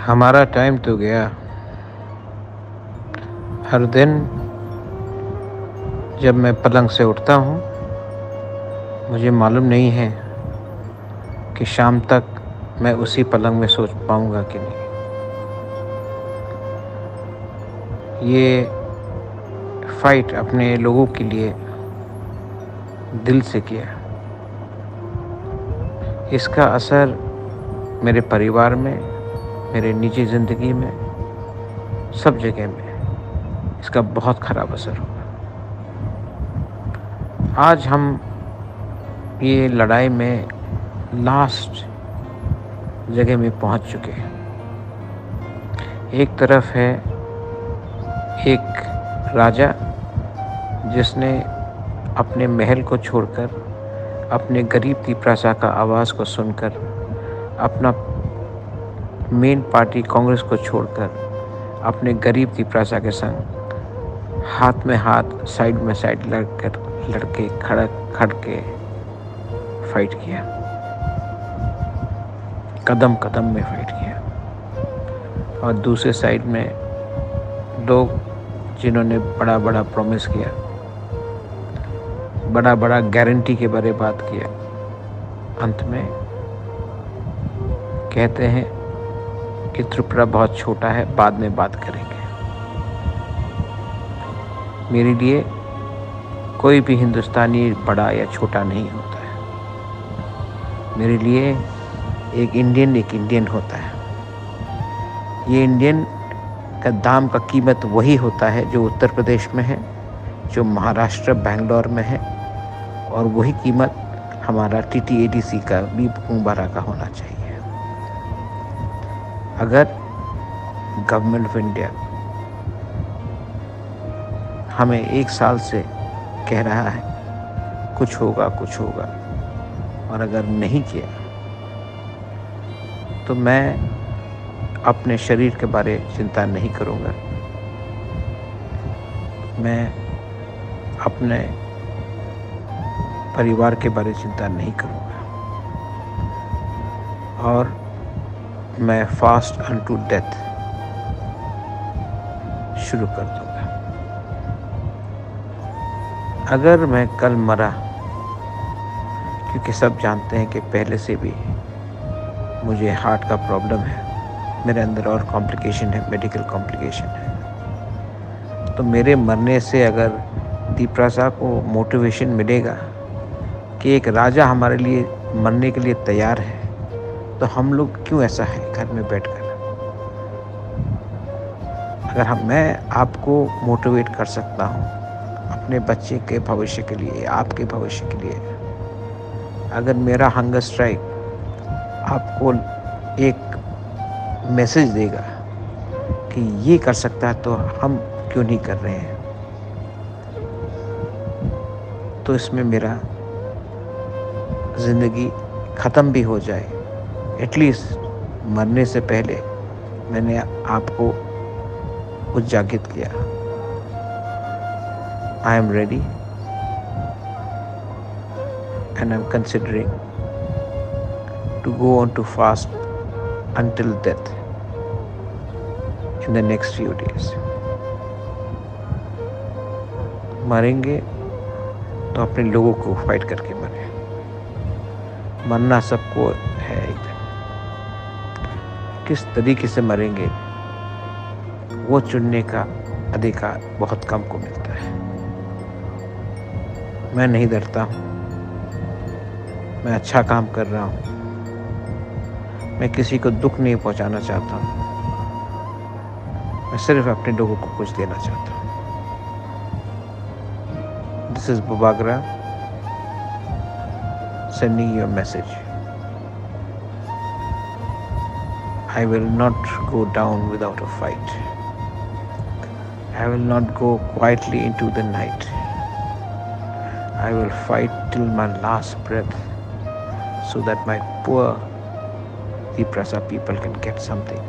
हमारा टाइम तो गया। हर दिन जब मैं पलंग से उठता हूँ, मुझे मालूम नहीं है कि शाम तक मैं उसी पलंग में सो पाऊँगा कि नहीं। ये फ़ाइट अपने लोगों के लिए दिल से किया। इसका असर मेरे परिवार में, मेरे निजी ज़िंदगी में, सब जगह में इसका बहुत ख़राब असर होगा। आज हम ये लड़ाई में लास्ट जगह में पहुंच चुके हैं। एक तरफ है एक राजा जिसने अपने महल को छोड़कर, अपने गरीब की प्रजा का आवाज़ को सुनकर, अपना मेन पार्टी कांग्रेस को छोड़कर, अपने गरीब की प्रजा के संग हाथ में हाथ, साइड में साइड लड़के खड़ के फाइट किया, कदम कदम में फाइट किया। और दूसरे साइड में लोग जिन्होंने बड़ा बड़ा प्रॉमिस किया, बड़ा बड़ा गारंटी के बारे बात किया, अंत में कहते हैं कि त्रिपुरा बहुत छोटा है, बाद में बात करेंगे। मेरे लिए कोई भी हिंदुस्तानी बड़ा या छोटा नहीं होता है। मेरे लिए एक इंडियन होता है। ये इंडियन का दाम का कीमत वही होता है जो उत्तर प्रदेश में है, जो महाराष्ट्र बेंगलोर में है, और वही कीमत हमारा TTADC का भी मुबारक का होना चाहिए। अगर गवर्नमेंट ऑफ इंडिया हमें 1 साल से कह रहा है कुछ होगा, और अगर नहीं किया तो मैं अपने शरीर के बारे चिंता नहीं करूँगा। मैं अपने परिवार के बारे चिंता नहीं करूँगा, और मैं फास्ट अनटू डेथ शुरू कर दूँगा। अगर मैं कल मरा, क्योंकि सब जानते हैं कि पहले से भी मुझे हार्ट का प्रॉब्लम है, मेरे अंदर और कॉम्प्लिकेशन है, मेडिकल कॉम्प्लिकेशन है, तो मेरे मरने से अगर दीपरासा को मोटिवेशन मिलेगा कि एक राजा हमारे लिए मरने के लिए तैयार है, तो हम लोग क्यों ऐसा है घर में बैठकर। अगर मैं आपको मोटिवेट कर सकता हूँ अपने बच्चे के भविष्य के लिए, आपके भविष्य के लिए, अगर मेरा हंगर स्ट्राइक आपको एक मैसेज देगा कि ये कर सकता है तो हम क्यों नहीं कर रहे हैं, तो इसमें मेरा ज़िंदगी ख़त्म भी हो जाए, एटलीस्ट मरने से पहले मैंने आपको उजागिर किया। I am ready and I'm considering to go on to fast until death in the next few days. मरेंगे तो अपने लोगों को फाइट करके मरें। मरना सबको है एक दिन। किस तरीके से मरेंगे वो चुनने का अधिकार बहुत कम को मिलता है। मैं नहीं डरता हूँ, मैं अच्छा काम कर रहा हूँ, मैं किसी को दुख नहीं पहुँचाना चाहता हूँ, मैं सिर्फ अपने लोगों को कुछ देना चाहता हूँ। This is Bubagra sending you a message. I will not go down without a fight. I will not go quietly into the night. I will fight till my last breath so that my poor Viprasa people can get something,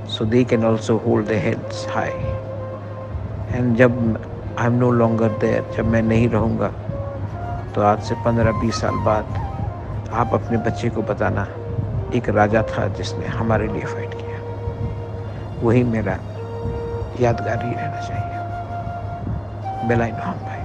so they can also hold their heads high. And जब I'm no longer there, जब मैं नहीं रहूँगा, तो आज से 15-20 साल बाद आप अपने बच्चे को बताना, एक राजा था जिसने हमारे लिए फाइट किया। वही मेरा यादगार ही रहना चाहिए। बेलाइन भाई।